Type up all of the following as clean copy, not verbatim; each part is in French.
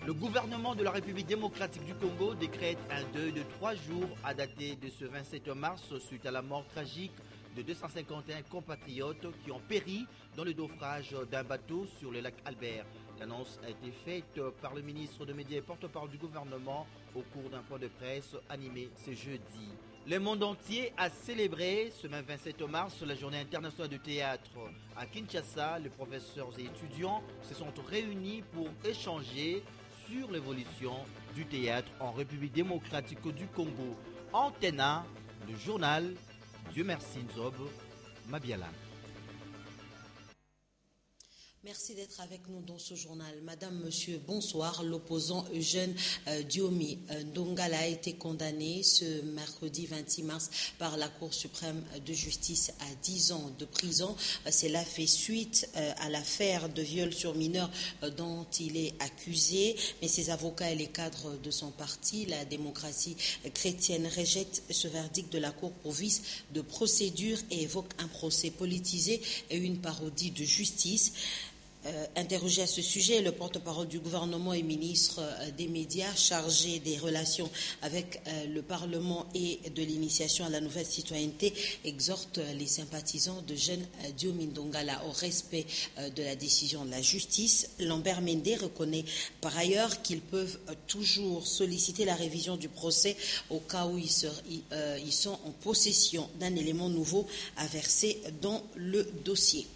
Le gouvernement de la République démocratique du Congo décrète un deuil de 3 jours à dater de ce 27 mars suite à la mort tragique de 251 compatriotes qui ont péri dans le naufrage d'un bateau sur le lac Albert. L'annonce a été faite par le ministre de Médias et porte-parole du gouvernement au cours d'un point de presse animé ce jeudi. Le monde entier a célébré ce même 27 mars la journée internationale du théâtre. À Kinshasa, les professeurs et étudiants se sont réunis pour échanger sur l'évolution du théâtre en République démocratique du Congo. Antenne 1, le journal Dieu merci Nzob Mabiala. Merci d'être avec nous dans ce journal. Madame, Monsieur, bonsoir. L'opposant Eugène Diomi Ndongala a été condamné ce mercredi 26 mars par la Cour suprême de justice à 10 ans de prison. Cela fait suite à l'affaire de viol sur mineur dont il est accusé. Mais ses avocats et les cadres de son parti, la démocratie chrétienne, rejettent ce verdict de la Cour pour vice de procédure et évoquent un procès politisé et une parodie de justice. Interrogé à ce sujet, le porte-parole du gouvernement et ministre des médias chargé des relations avec le Parlement et de l'initiation à la nouvelle citoyenneté exhorte les sympathisants de Eugène Diomi Ndongala au respect de la décision de la justice. Lambert Mende reconnaît par ailleurs qu'ils peuvent toujours solliciter la révision du procès au cas où ils sont en possession d'un élément nouveau à verser dans le dossier.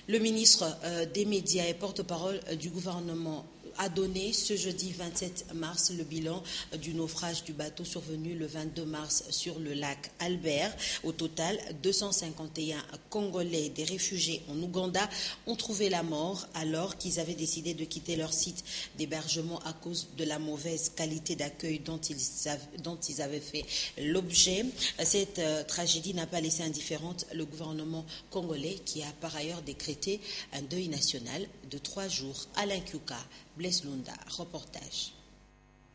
Le ministre des Médias et porte-parole du gouvernement a donné ce jeudi 27 mars le bilan du naufrage du bateau survenu le 22 mars sur le lac Albert. Au total, 251 Congolais, des réfugiés en Ouganda, ont trouvé la mort alors qu'ils avaient décidé de quitter leur site d'hébergement à cause de la mauvaise qualité d'accueil dont ils avaient fait l'objet. Cette tragédie n'a pas laissé indifférente le gouvernement congolais qui a par ailleurs décrété un deuil national de 3 jours. Alain Kyuka, Blaise Lunda, reportage.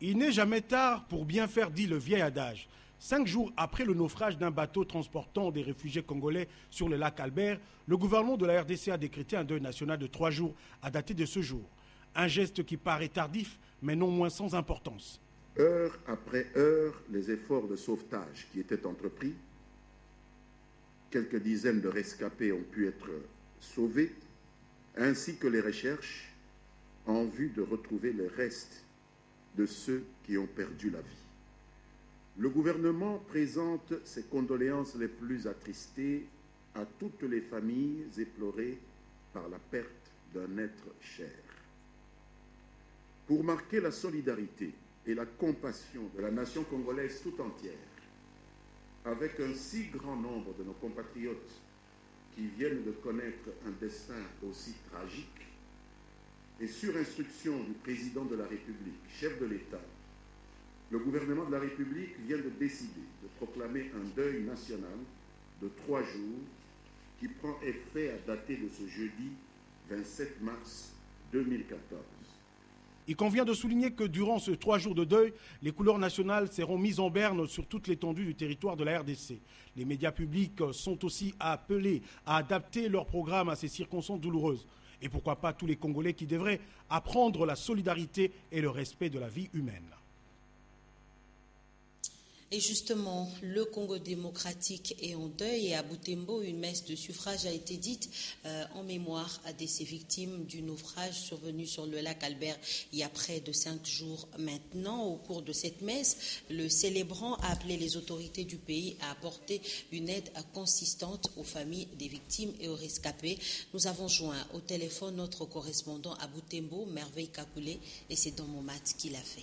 Il n'est jamais tard pour bien faire, dit le vieil adage. 5 jours après le naufrage d'un bateau transportant des réfugiés congolais sur le lac Albert, le gouvernement de la RDC a décrété un deuil national de 3 jours à dater de ce jour. Un geste qui paraît tardif, mais non moins sans importance. Heure après heure, les efforts de sauvetage qui étaient entrepris, quelques dizaines de rescapés ont pu être sauvés, ainsi que les recherches en vue de retrouver les restes de ceux qui ont perdu la vie. Le gouvernement présente ses condoléances les plus attristées à toutes les familles éplorées par la perte d'un être cher. Pour marquer la solidarité et la compassion de la nation congolaise tout entière, avec un si grand nombre de nos compatriotes qui viennent de connaître un destin aussi tragique, et sur instruction du président de la République, chef de l'État, le gouvernement de la République vient de décider de proclamer un deuil national de 3 jours qui prend effet à dater de ce jeudi 27 mars 2014. Il convient de souligner que durant ces 3 jours de deuil, les couleurs nationales seront mises en berne sur toute l'étendue du territoire de la RDC. Les médias publics sont aussi appelés à adapter leur programme à ces circonstances douloureuses. Et pourquoi pas tous les Congolais qui devraient apprendre la solidarité et le respect de la vie humaine. Et justement, le Congo démocratique est en deuil et à Butembo, une messe de suffrage a été dite en mémoire de ces victimes du naufrage survenu sur le lac Albert il y a près de 5 jours maintenant. Au cours de cette messe, le célébrant a appelé les autorités du pays à apporter une aide consistante aux familles des victimes et aux rescapés. Nous avons joint au téléphone notre correspondant à Butembo, Merveille Kakoulé, et c'est dans Momat qui l'a fait.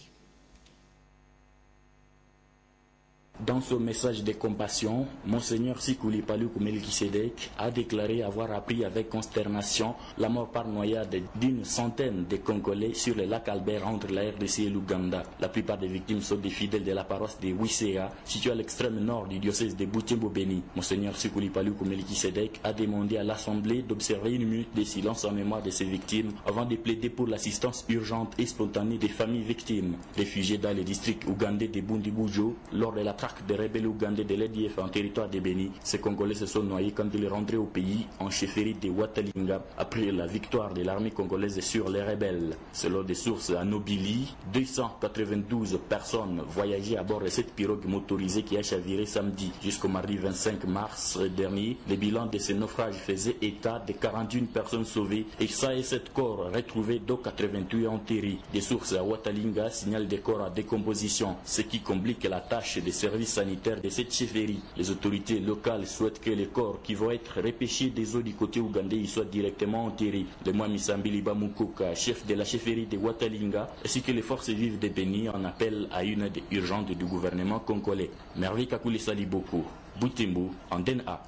Dans son message de compassion, Monseigneur Sikuli Paluku Melkisedek a déclaré avoir appris avec consternation la mort par noyade d'une centaine de Congolais sur le lac Albert entre la RDC et l'Ouganda. La plupart des victimes sont des fidèles de la paroisse de Wisea, située à l'extrême nord du diocèse de Butembo-Beni. Monseigneur Sikuli Paluku Melkisedek a demandé à l'Assemblée d'observer une minute de silence en mémoire de ces victimes avant de plaider pour l'assistance urgente et spontanée des familles victimes. Réfugiés dans le district ougandais de Bundibujo lors de la tragédie débarque des rebelles ougandais de l'EDF en territoire de Béni, ces Congolais se sont noyés quand ils rentraient au pays en chefferie de Watalinga après la victoire de l'armée congolaise sur les rebelles. Selon des sources à Nobili, 292 personnes voyageaient à bord de cette pirogue motorisée qui a chaviré samedi. Jusqu'au mardi 25 mars dernier, le bilan de ces naufrages faisait état de 41 personnes sauvées et 107 corps retrouvés, dont 88 enterrés. Des sources à Watalinga signalent des corps à décomposition, ce qui complique la tâche des services sanitaires de cette chefferie. Les autorités locales souhaitent que les corps qui vont être repêchés des eaux du côté ougandais y soient directement enterrés. Le Mwami Sambili Bamukoka, chef de la chefferie de Watalinga, ainsi que les forces vives de Béni en appellent à une aide urgente du gouvernement congolais. Merveille Kakuli Saliboko, Butembo, Antenne A.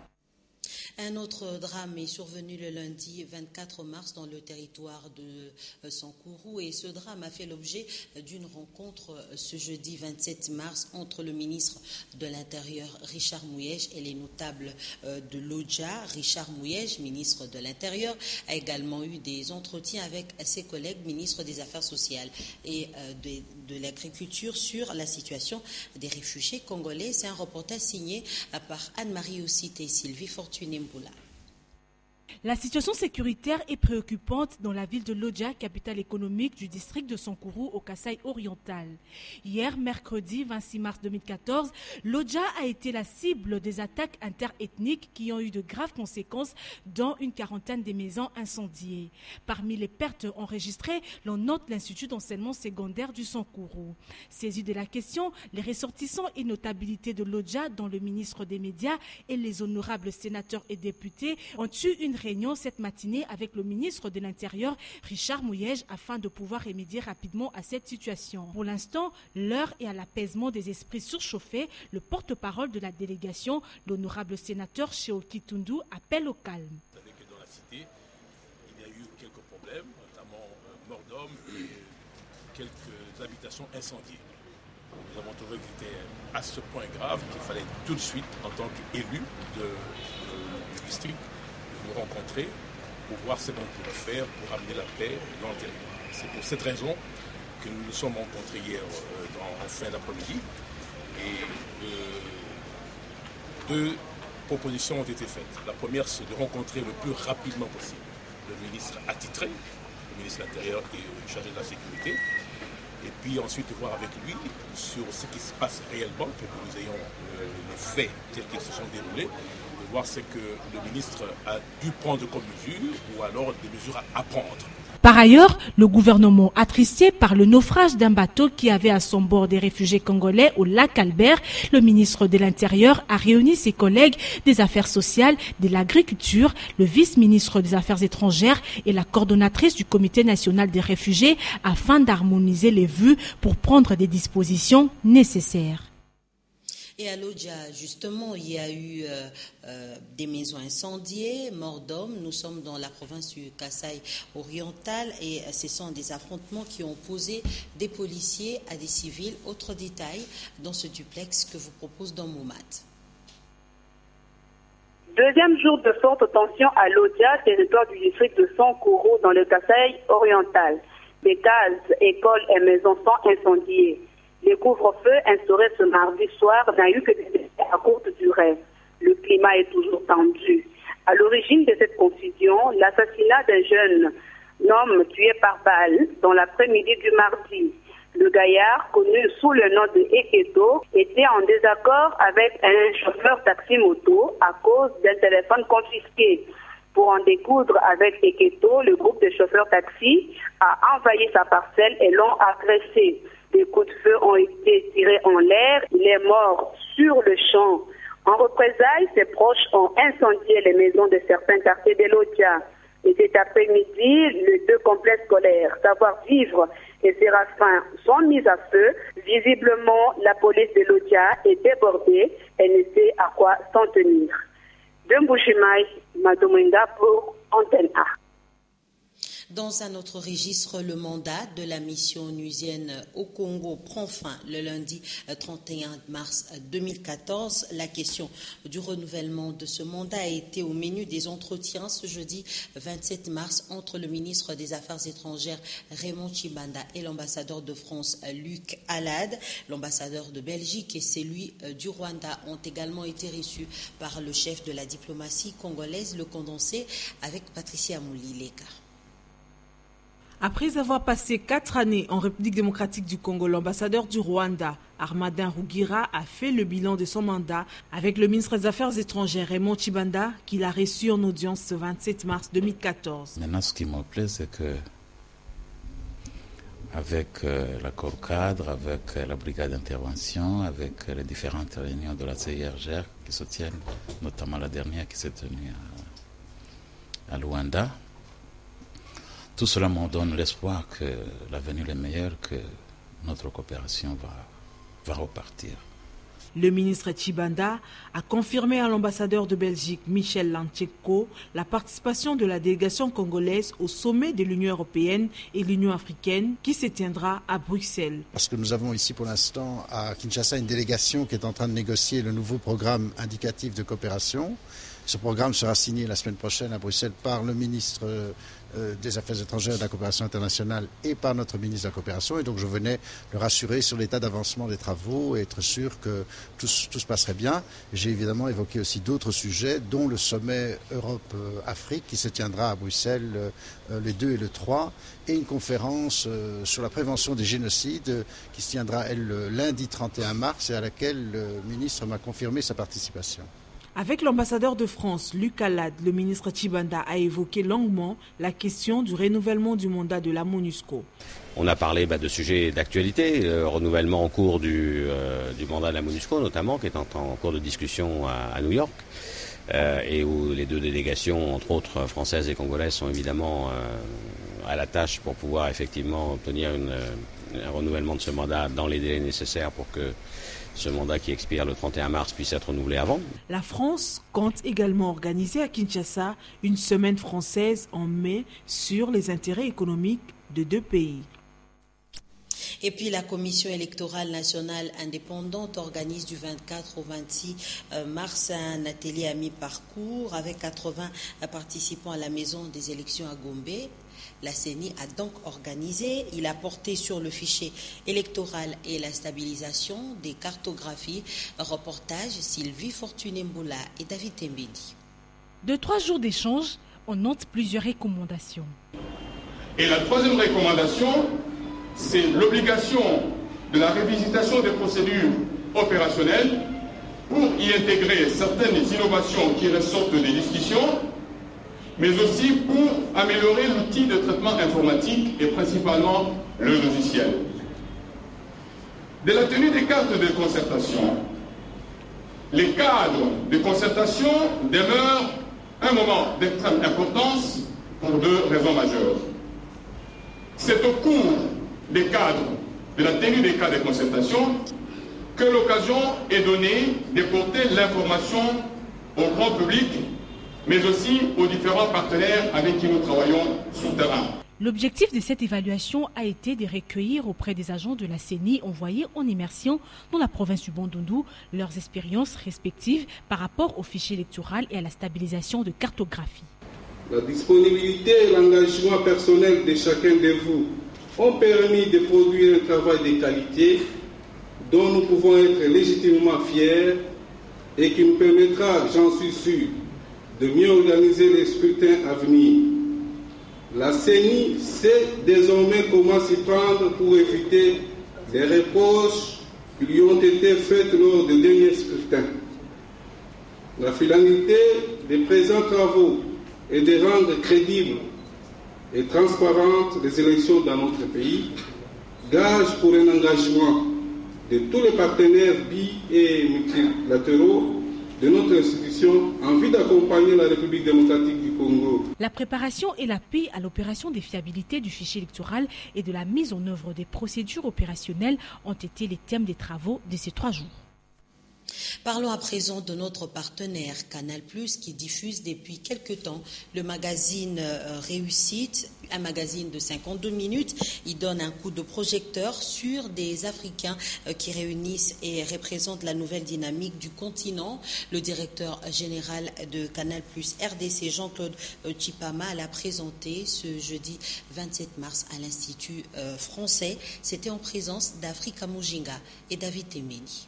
Un autre drame est survenu le lundi 24 mars dans le territoire de Sankourou et ce drame a fait l'objet d'une rencontre ce jeudi 27 mars entre le ministre de l'Intérieur Richard Mouyej et les notables de l'Odja. Richard Mouyej, ministre de l'Intérieur, a également eu des entretiens avec ses collègues ministres des Affaires sociales et de l'Agriculture sur la situation des réfugiés congolais. C'est un reportage signé par Anne-Marie Ossite et Sylvie Fortuné. La situation sécuritaire est préoccupante dans la ville de Lodja, capitale économique du district de Sankourou au Kasaï oriental. Hier, mercredi 26 mars 2014, Lodja a été la cible des attaques interethniques qui ont eu de graves conséquences dans une quarantaine de maisons incendiées. Parmi les pertes enregistrées, l'on note l'Institut d'enseignement secondaire du Sankourou. Saisis de la question, les ressortissants et notabilités de Lodja, dont le ministre des Médias et les honorables sénateurs et députés, ont eu une réunion cette matinée avec le ministre de l'Intérieur, Richard Mouyej, afin de pouvoir remédier rapidement à cette situation. Pour l'instant, l'heure est à l'apaisement des esprits surchauffés. Le porte-parole de la délégation, l'honorable sénateur Cheoki Tundu, appelle au calme. Vous savez que dans la cité, il y a eu quelques problèmes, notamment mort d'homme et quelques habitations incendiées. Nous avons trouvé que c'était à ce point grave qu'il fallait tout de suite, en tant qu'élu du district, nous rencontrer pour voir ce qu'on pourrait faire pour amener la paix dans le territoire. C'est pour cette raison que nous nous sommes rencontrés hier en fin d'après-midi et deux propositions ont été faites. La première, c'est de rencontrer le plus rapidement possible le ministre attitré, le ministre de l'Intérieur et chargé de la sécurité, et puis ensuite voir avec lui sur ce qui se passe réellement pour que nous ayons les faits tels qu'ils se sont déroulés, de voir ce que le ministre a dû prendre comme mesure ou alors des mesures à prendre. Par ailleurs, le gouvernement, attristé par le naufrage d'un bateau qui avait à son bord des réfugiés congolais au lac Albert, le ministre de l'Intérieur a réuni ses collègues des Affaires sociales, de l'Agriculture, le vice-ministre des Affaires étrangères et la coordonnatrice du Comité national des réfugiés afin d'harmoniser les vues pour prendre des dispositions nécessaires. Et à Lodja, justement, il y a eu des maisons incendiées, morts d'hommes. Nous sommes dans la province du Kasaï oriental et ce sont des affrontements qui ont opposé des policiers à des civils. Autre détail dans ce duplex que vous propose dans Momat. Deuxième jour de forte tension à Lodja, territoire du district de Sankourou dans le Kasaï oriental. Des cases, écoles et maisons sont incendiées. Le couvre-feu instauré ce mardi soir n'a eu que des effets à courte durée. Le climat est toujours tendu. À l'origine de cette confusion, l'assassinat d'un jeune homme tué par balle dans l'après-midi du mardi. Le gaillard, connu sous le nom de Eketo, était en désaccord avec un chauffeur taxi-moto à cause d'un téléphone confisqué. Pour en découdre avec Eketo, le groupe de chauffeurs taxi a envahi sa parcelle et l'ont agressé. Des coups de feu ont été tirés en l'air. Il est mort sur le champ. En représailles, ses proches ont incendié les maisons de certains quartiers de Lodja. Et cet après-midi, les deux complexes scolaires, Savoir-Vivre et Séraphin, sont mis à feu. Visiblement, la police de Lodja est débordée et ne sait à quoi s'en tenir. De Mbouchimaï, Madomenda pour Antenne A. Dans un autre registre, le mandat de la mission onusienne au Congo prend fin le lundi 31 mars 2014. La question du renouvellement de ce mandat a été au menu des entretiens ce jeudi 27 mars entre le ministre des Affaires étrangères Raymond Tshibanda et l'ambassadeur de France Luc Alade. L'ambassadeur de Belgique et celui du Rwanda ont également été reçus par le chef de la diplomatie congolaise. Le condensé avec Patricia Moulileka. Après avoir passé 4 années en République démocratique du Congo, l'ambassadeur du Rwanda, Armadin Rugira, a fait le bilan de son mandat avec le ministre des Affaires étrangères, Raymond Tshibanda, qu'il a reçu en audience ce 27 mars 2014. Maintenant, ce qui me plaît, c'est que avec l'accord cadre, avec la brigade d'intervention, avec les différentes réunions de la CIRGR qui se tiennent, notamment la dernière qui s'est tenue à Luanda, tout cela me donne l'espoir que l'avenir est meilleur, que notre coopération va repartir. Le ministre Tshibanda a confirmé à l'ambassadeur de Belgique, Michel Lancheko, la participation de la délégation congolaise au sommet de l'Union européenne et l'Union africaine qui se tiendra à Bruxelles. Parce que nous avons ici pour l'instant à Kinshasa une délégation qui est en train de négocier le nouveau programme indicatif de coopération. Ce programme sera signé la semaine prochaine à Bruxelles par le ministre des Affaires étrangères et de la coopération internationale et par notre ministre de la coopération. Et donc je venais le rassurer sur l'état d'avancement des travaux et être sûr que tout se passerait bien. J'ai évidemment évoqué aussi d'autres sujets, dont le sommet Europe-Afrique qui se tiendra à Bruxelles les 2 et le 3, et une conférence sur la prévention des génocides qui se tiendra, elle, le lundi 31 mars et à laquelle le ministre m'a confirmé sa participation. Avec l'ambassadeur de France, Luc Alade, le ministre Tshibanda a évoqué longuement la question du renouvellement du mandat de la MONUSCO. On a parlé de sujets d'actualité, renouvellement en cours du mandat de la MONUSCO notamment, qui est en cours de discussion à New York, et où les 2 délégations, entre autres françaises et congolaises, sont évidemment à la tâche pour pouvoir effectivement obtenir un renouvellement de ce mandat dans les délais nécessaires pour que ce mandat qui expire le 31 mars puisse être renouvelé avant. La France compte également organiser à Kinshasa une semaine française en mai sur les intérêts économiques de 2 pays. Et puis la Commission électorale nationale indépendante organise du 24 au 26 mars un atelier à mi-parcours avec 80 participants à la maison des élections à Gombe. La CENI a donc organisé, il a porté sur le fichier électoral et la stabilisation des cartographies. Reportage Sylvie Fortuné-Mboula et David Tembedi. De 3 jours d'échange, on note plusieurs recommandations. Et la 3e recommandation, c'est l'obligation de la révisitation des procédures opérationnelles pour y intégrer certaines innovations qui ressortent des discussions, mais aussi pour améliorer l'outil de traitement informatique et principalement le logiciel. De la tenue des cartes de concertation, les cadres de concertation demeurent un moment d'extrême importance pour 2 raisons majeures. C'est au cours des cadres, de la tenue des cadres de concertation, que l'occasion est donnée de porter l'information au grand public, mais aussi aux différents partenaires avec qui nous travaillons sur le terrain. L'objectif de cette évaluation a été de recueillir auprès des agents de la CENI envoyés en immersion dans la province du Bandundu leurs expériences respectives par rapport au fichier électoral et à la stabilisation de cartographie. La disponibilité et l'engagement personnel de chacun de vous ont permis de produire un travail de qualité dont nous pouvons être légitimement fiers et qui nous permettra, j'en suis sûr, de mieux organiser les scrutins à venir. La CENI sait désormais comment s'y prendre pour éviter les reproches qui lui ont été faites lors des derniers scrutins. La finalité des présents travaux est de rendre crédibles et transparentes les élections dans notre pays, gage pour un engagement de tous les partenaires bi- et multilatéraux de notre institution en vue d'accompagner la République démocratique du Congo. La préparation et l'appui à l'opération de fiabilité du fichier électoral et de la mise en œuvre des procédures opérationnelles ont été les thèmes des travaux de ces 3 jours. Parlons à présent de notre partenaire Canal+, qui diffuse depuis quelque temps le magazine Réussite, un magazine de 52 minutes. Il donne un coup de projecteur sur des Africains qui réunissent et représentent la nouvelle dynamique du continent. Le directeur général de Canal+ RDC, Jean-Claude Chipama, l'a présenté ce jeudi 27 mars à l'Institut français. C'était en présence d'Afrika Mujinga et David Temeni.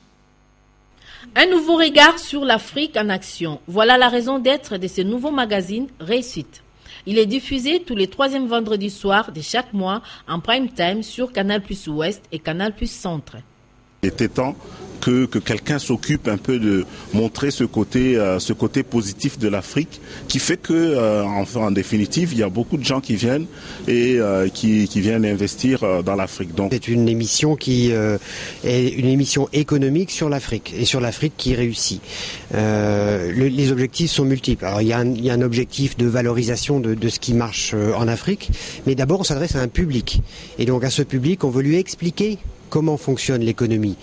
Un nouveau regard sur l'Afrique en action. Voilà la raison d'être de ce nouveau magazine Réussite. Il est diffusé tous les 3e vendredis soirs de chaque mois en prime time sur Canal+ Ouest et Canal+ Centre. Il était temps que quelqu'un s'occupe un peu de montrer ce côté positif de l'Afrique, qui fait que, en définitive, il y a beaucoup de gens qui viennent et qui viennent investir dans l'Afrique. Donc, c'est une émission qui est une émission économique sur l'Afrique et sur l'Afrique qui réussit. Les objectifs sont multiples. Alors, il y a un objectif de valorisation de ce qui marche en Afrique, mais d'abord on s'adresse à un public. Et donc à ce public, on veut lui expliquer comment fonctionne l'économie.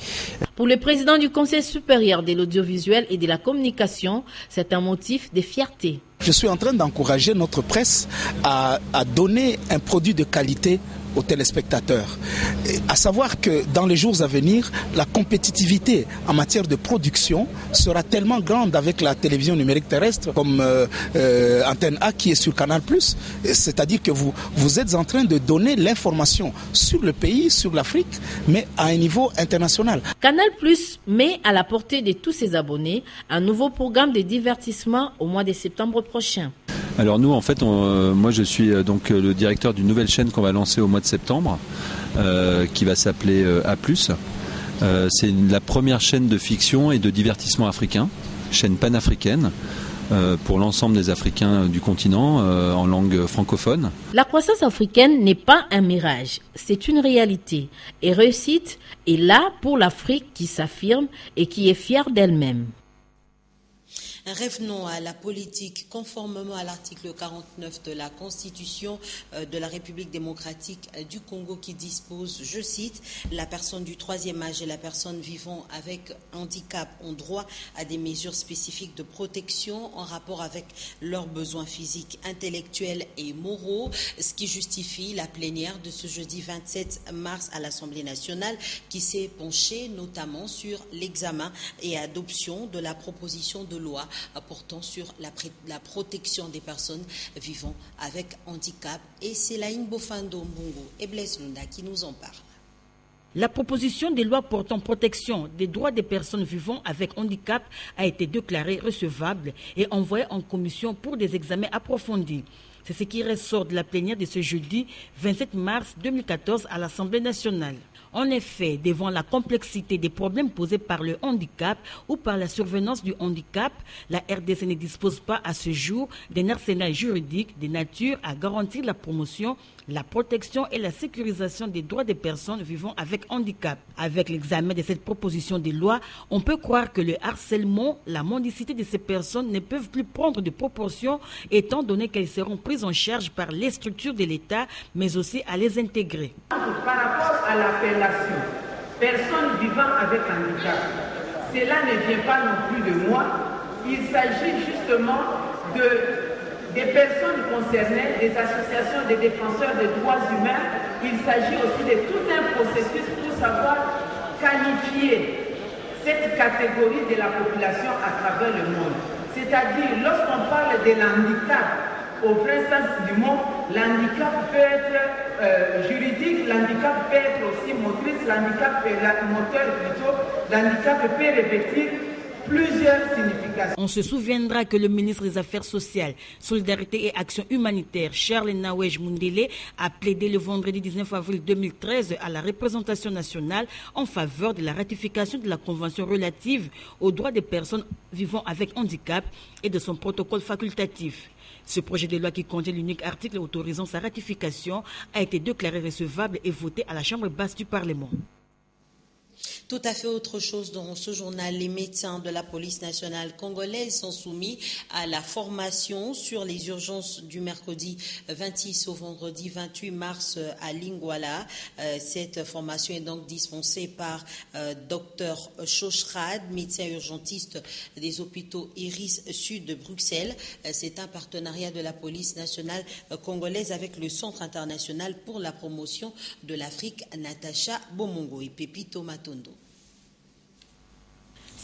Pour le président du Conseil supérieur de l'audiovisuel et de la communication, c'est un motif de fierté. Je suis en train d'encourager notre presse à donner un produit de qualité aux téléspectateurs. À savoir que dans les jours à venir, la compétitivité en matière de production sera tellement grande avec la télévision numérique terrestre comme Antenne A qui est sur Canal+. C'est-à-dire que vous êtes en train de donner l'information sur le pays, sur l'Afrique, mais à un niveau international. Canal+ met à la portée de tous ses abonnés un nouveau programme de divertissement au mois de septembre prochain. Alors nous, en fait, moi je suis donc le directeur d'une nouvelle chaîne qu'on va lancer au mois de septembre, qui va s'appeler A+. C'est la première chaîne de fiction et de divertissement africain, chaîne panafricaine, pour l'ensemble des Africains du continent, en langue francophone. La croissance africaine n'est pas un mirage, c'est une réalité. Et Réussite est là pour l'Afrique qui s'affirme et qui est fière d'elle-même. Revenons à la politique. Conformément à l'article 49 de la Constitution de la République démocratique du Congo qui dispose, je cite, « La personne du 3e âge et la personne vivant avec handicap ont droit à des mesures spécifiques de protection en rapport avec leurs besoins physiques, intellectuels et moraux », ce qui justifie la plénière de ce jeudi 27 mars à l'Assemblée nationale qui s'est penchée notamment sur l'examen et adoption de la proposition de loi portant sur la protection des personnes vivant avec handicap. Et c'est Laïn Bofando Mbungo et Blaise Lunda qui nous en parlent. La proposition de loi portant protection des droits des personnes vivant avec handicap a été déclarée recevable et envoyée en commission pour des examens approfondis. C'est ce qui ressort de la plénière de ce jeudi 27 mars 2014 à l'Assemblée nationale. En effet, devant la complexité des problèmes posés par le handicap ou par la survenance du handicap, la RDC ne dispose pas à ce jour d'un arsenal juridique de nature à garantir la promotion, la protection et la sécurisation des droits des personnes vivant avec handicap. Avec l'examen de cette proposition de loi, on peut croire que le harcèlement, la mendicité de ces personnes ne peuvent plus prendre de proportions étant donné qu'elles seront prises en charge par les structures de l'État, mais aussi à les intégrer. Par rapport à l'appellation personnes vivant avec handicap, cela ne vient pas non plus de moi. Il s'agit justement des personnes concernées, des associations des défenseurs des droits humains. Il s'agit aussi de tout un processus pour savoir qualifier cette catégorie de la population à travers le monde. C'est-à-dire, lorsqu'on parle de l'handicap, au vrai sens du mot, l'handicap peut être juridique, l'handicap peut être aussi motrice, l'handicap moteur plutôt, l'handicap peut revêtir plusieurs significations. On se souviendra que le ministre des Affaires sociales, Solidarité et Action humanitaire, Charles Nawej Mundele, a plaidé le vendredi 19 avril 2013 à la représentation nationale en faveur de la ratification de la Convention relative aux droits des personnes vivant avec handicap et de son protocole facultatif. Ce projet de loi qui contient l'unique article autorisant sa ratification a été déclaré recevable et voté à la Chambre basse du Parlement. Tout à fait autre chose dans ce journal. Les médecins de la police nationale congolaise sont soumis à la formation sur les urgences du mercredi 26 au vendredi 28 mars à Lingwala. Cette formation est donc dispensée par Dr Choshrad, médecin urgentiste des hôpitaux Iris Sud de Bruxelles. C'est un partenariat de la police nationale congolaise avec le Centre international pour la promotion de l'Afrique, Natacha Bomongo et Pepito Matondo.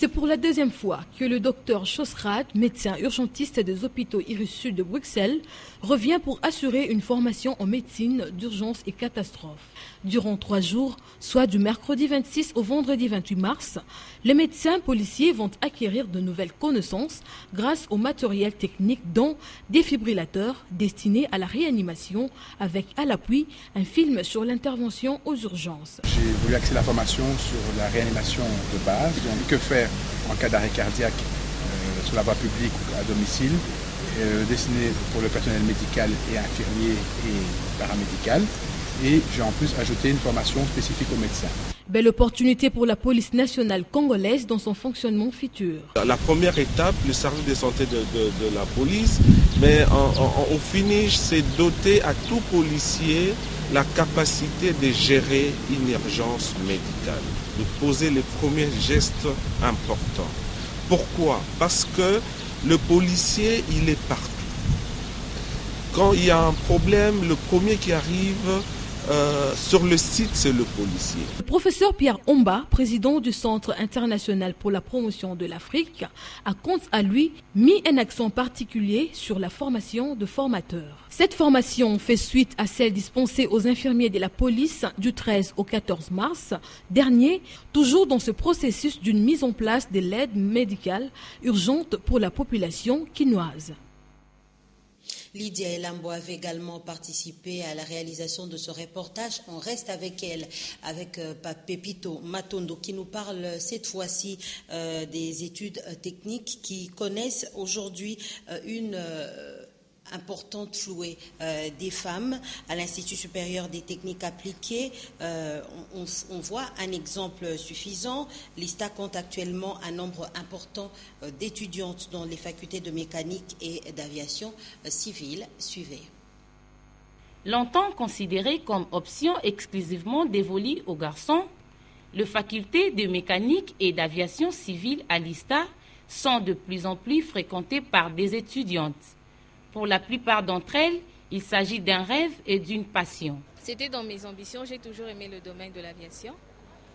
C'est pour la deuxième fois que le docteur Chosrat, médecin urgentiste des hôpitaux Iris Sud de Bruxelles, revient pour assurer une formation en médecine d'urgence et catastrophe. Durant 3 jours, soit du mercredi 26 au vendredi 28 mars, les médecins policiers vont acquérir de nouvelles connaissances grâce au matériel technique dont défibrillateurs destinés à la réanimation avec à l'appui un film sur l'intervention aux urgences. J'ai voulu axer la formation sur la réanimation de base, donc que faire en cas d'arrêt cardiaque sur la voie publique ou à domicile, destiné pour le personnel médical et infirmier et paramédical. Et j'ai en plus ajouté une formation spécifique aux médecins. Belle opportunité pour la police nationale congolaise dans son fonctionnement futur. La première étape, le service de santé de la police, mais au finish, c'est doter à tout policier la capacité de gérer une urgence médicale, de poser les premiers gestes importants. Pourquoi? Parce que le policier, il est partout. Quand il y a un problème, le premier qui arrive sur le site, c'est le policier. Le professeur Pierre Omba, président du Centre international pour la promotion de l'Afrique, a quant à lui mis un accent particulier sur la formation de formateurs. Cette formation fait suite à celle dispensée aux infirmiers de la police du 13 au 14 mars dernier, toujours dans ce processus d'une mise en place de l'aide médicale urgente pour la population quinoise. Lydia Elambo avait également participé à la réalisation de ce reportage. On reste avec elle, avec Pepito Matondo, qui nous parle cette fois-ci des études techniques qui connaissent aujourd'hui une importante flouée des femmes à l'Institut supérieur des techniques appliquées. On voit un exemple suffisant. L'ISTA compte actuellement un nombre important d'étudiantes dans les facultés de mécanique et d'aviation civile. Suivez. Longtemps considérée comme option exclusivement dévolue aux garçons, les facultés de mécanique et d'aviation civile à l'ISTA sont de plus en plus fréquentées par des étudiantes. Pour la plupart d'entre elles, il s'agit d'un rêve et d'une passion. C'était dans mes ambitions, j'ai toujours aimé le domaine de l'aviation.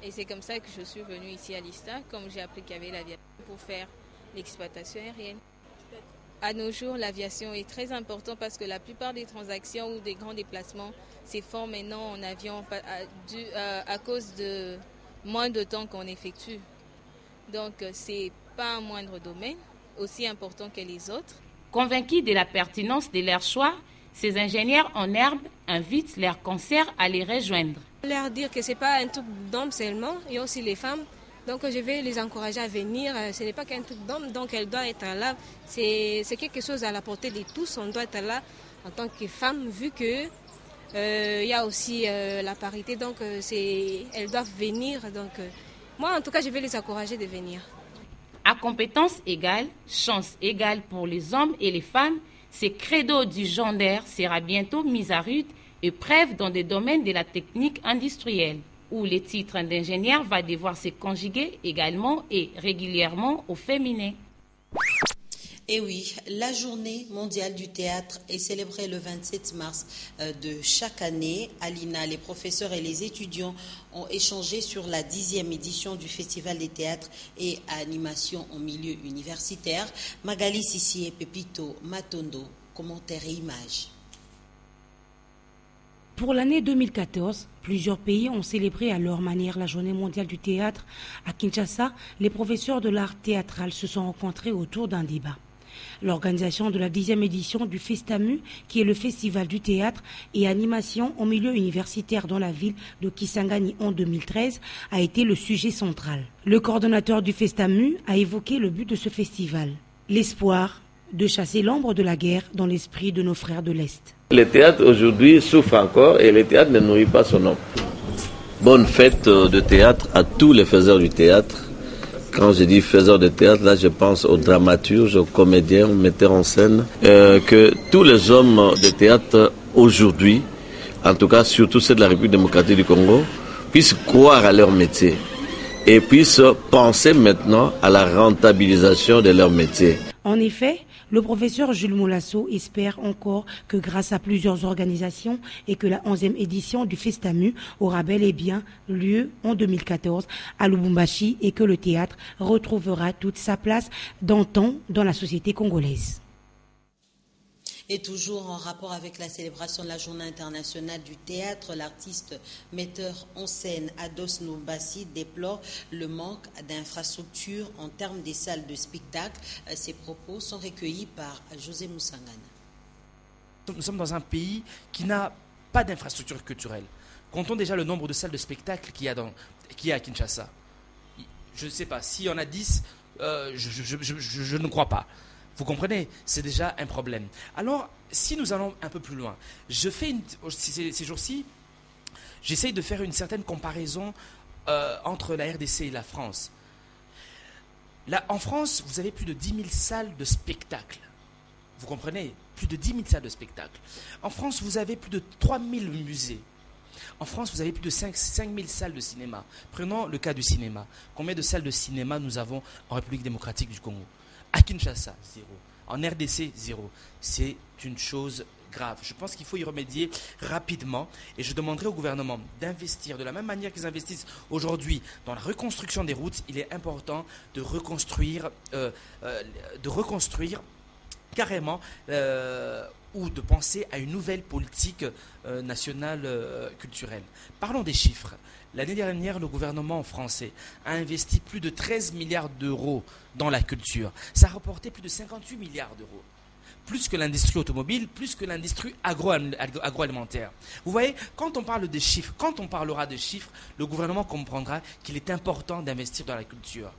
Et c'est comme ça que je suis venue ici à l'ISTA, comme j'ai appris qu'il y avait l'aviation pour faire l'exploitation aérienne. À nos jours, l'aviation est très importante parce que la plupart des transactions ou des grands déplacements se font maintenant en avion à cause de moins de temps qu'on effectue. Donc, ce n'est pas un moindre domaine, aussi important que les autres. Convaincus de la pertinence de leur choix, ces ingénieurs en herbe invitent leurs concerts à les rejoindre. Leur dire que ce n'est pas un truc d'hommes seulement, il y a aussi les femmes. Donc je vais les encourager à venir. Ce n'est pas qu'un truc d'homme, donc elles doivent être là. C'est quelque chose à la portée de tous. On doit être là en tant que femme, vu que il y a aussi la parité. Donc elles doivent venir. Donc moi, en tout cas, je vais les encourager de venir. À compétences égales, chances égales pour les hommes et les femmes, ce credo du gender sera bientôt mis à rude épreuve dans des domaines de la technique industrielle, où le titre d'ingénieur va devoir se conjuguer également et régulièrement au féminin. Et oui, la journée mondiale du théâtre est célébrée le 27 mars de chaque année. À l'INA, les professeurs et les étudiants ont échangé sur la 10e édition du Festival des théâtres et animation en milieu universitaire. Magali Sissi et Pepito Matondo, commentaires et images. Pour l'année 2014, plusieurs pays ont célébré à leur manière la journée mondiale du théâtre. À Kinshasa, les professeurs de l'art théâtral se sont rencontrés autour d'un débat. L'organisation de la 10e édition du Festamu, qui est le festival du théâtre et animation en milieu universitaire dans la ville de Kisangani en 2013, a été le sujet central. Le coordonnateur du Festamu a évoqué le but de ce festival, l'espoir de chasser l'ombre de la guerre dans l'esprit de nos frères de l'Est. Le théâtre aujourd'hui souffre encore et le théâtre ne nourrit pas son homme. Bonne fête de théâtre à tous les faiseurs du théâtre. Quand je dis faiseurs de théâtre, là je pense aux dramaturges, aux comédiens, aux metteurs en scène. Que tous les hommes de théâtre aujourd'hui, en tout cas surtout ceux de la République démocratique du Congo, puissent croire à leur métier et puissent penser maintenant à la rentabilisation de leur métier. En effet, le professeur Jules Moulasso espère encore que grâce à plusieurs organisations et que la 11e édition du Festamu aura bel et bien lieu en 2014 à Lubumbashi et que le théâtre retrouvera toute sa place d'antan dans la société congolaise. Et toujours en rapport avec la célébration de la Journée internationale du théâtre, l'artiste metteur en scène Ados Nobasi déplore le manque d'infrastructures en termes des salles de spectacle. Ces propos sont recueillis par José Moussangana. Nous sommes dans un pays qui n'a pas d'infrastructure culturelle. Comptons déjà le nombre de salles de spectacle qu'il y a à Kinshasa. Je ne sais pas, s'il y en a 10, je ne crois pas. Vous comprenez, c'est déjà un problème. Alors, si nous allons un peu plus loin, ces jours-ci, j'essaye de faire une certaine comparaison entre la RDC et la France. Là, en France, vous avez plus de 10 000 salles de spectacle. Vous comprenez, plus de 10 000 salles de spectacle. En France, vous avez plus de 3 000 musées. En France, vous avez plus de 5 000 salles de cinéma. Prenons le cas du cinéma. Combien de salles de cinéma nous avons en République démocratique du Congo ? À Kinshasa, 0. En RDC, 0. C'est une chose grave. Je pense qu'il faut y remédier rapidement et je demanderai au gouvernement d'investir de la même manière qu'ils investissent aujourd'hui dans la reconstruction des routes. Il est important de reconstruire carrément ou de penser à une nouvelle politique nationale culturelle. Parlons des chiffres. L'année dernière, le gouvernement français a investi plus de 13 milliards d'euros dans la culture. Ça a rapporté plus de 58 milliards d'euros. Plus que l'industrie automobile, plus que l'industrie agroalimentaire. Vous voyez, quand on parle des chiffres, quand on parlera de chiffres, le gouvernement comprendra qu'il est important d'investir dans la culture.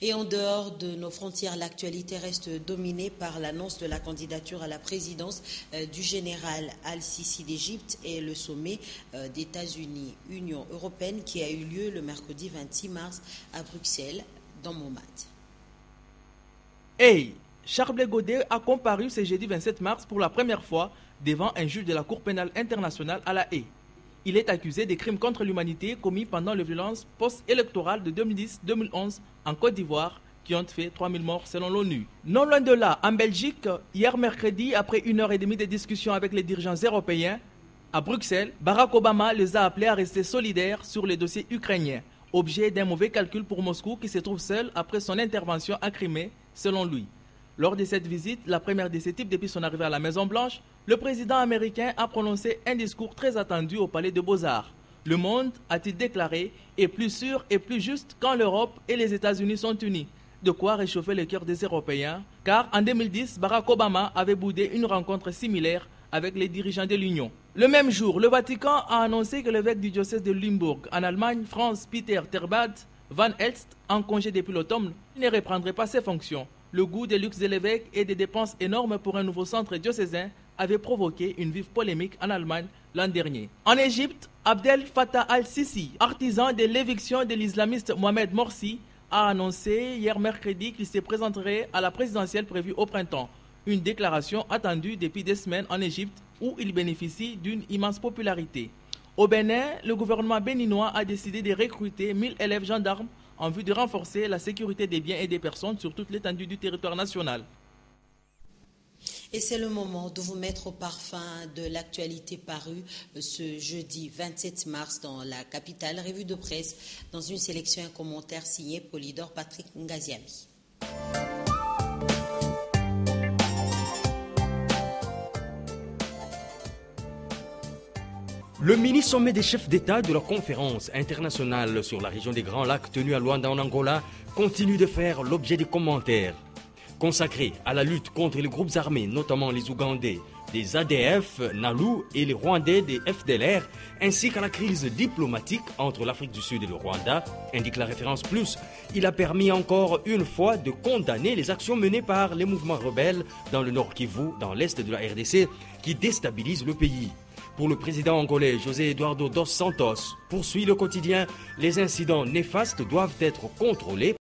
Et en dehors de nos frontières, l'actualité reste dominée par l'annonce de la candidature à la présidence du général Al-Sisi d'Égypte et le sommet d'États-Unis-Union européenne qui a eu lieu le mercredi 26 mars à Bruxelles, dans Montmartre. Hey, Charles Godet a comparu ce jeudi 27 mars pour la première fois devant un juge de la Cour pénale internationale à La Haye. Il est accusé des crimes contre l'humanité commis pendant les violences post-électorales de 2010-2011 en Côte d'Ivoire qui ont fait 3000 morts selon l'ONU. Non loin de là, en Belgique, hier mercredi, après 1h30 de discussion avec les dirigeants européens, à Bruxelles, Barack Obama les a appelés à rester solidaires sur les dossiers ukrainiens, objet d'un mauvais calcul pour Moscou qui se trouve seul après son intervention à Crimée, selon lui. Lors de cette visite, la première de ce type depuis son arrivée à la Maison-Blanche, le président américain a prononcé un discours très attendu au Palais de Beaux-Arts. Le monde, a-t-il déclaré, est plus sûr et plus juste quand l'Europe et les États-Unis sont unis. De quoi réchauffer le cœur des Européens, car en 2010, Barack Obama avait boudé une rencontre similaire avec les dirigeants de l'Union. Le même jour, le Vatican a annoncé que l'évêque du diocèse de Limbourg, en Allemagne, Franz Peter Terbad Van Elst, en congé depuis l'automne, ne reprendrait pas ses fonctions. Le goût des luxe de l'évêque et des dépenses énormes pour un nouveau centre diocésain avait provoqué une vive polémique en Allemagne l'an dernier. En Égypte, Abdel Fattah al-Sisi, artisan de l'éviction de l'islamiste Mohamed Morsi, a annoncé hier mercredi qu'il se présenterait à la présidentielle prévue au printemps. Une déclaration attendue depuis des semaines en Égypte où il bénéficie d'une immense popularité. Au Bénin, le gouvernement béninois a décidé de recruter 1000 élèves gendarmes en vue de renforcer la sécurité des biens et des personnes sur toute l'étendue du territoire national. Et c'est le moment de vous mettre au parfum de l'actualité parue ce jeudi 27 mars dans la capitale. Revue de presse dans une sélection et un commentaire signé Polydor Patrick Ngaziami. Le mini-sommet des chefs d'État de la conférence internationale sur la région des Grands Lacs tenue à Luanda en Angola continue de faire l'objet des commentaires. Consacré à la lutte contre les groupes armés, notamment les Ougandais, des ADF, NALU et les Rwandais des FDLR, ainsi qu'à la crise diplomatique entre l'Afrique du Sud et le Rwanda, indique la référence plus, il a permis encore une fois de condamner les actions menées par les mouvements rebelles dans le Nord Kivu, dans l'Est de la RDC, qui déstabilisent le pays. Pour le président angolais José Eduardo dos Santos, poursuit le quotidien, les incidents néfastes doivent être contrôlés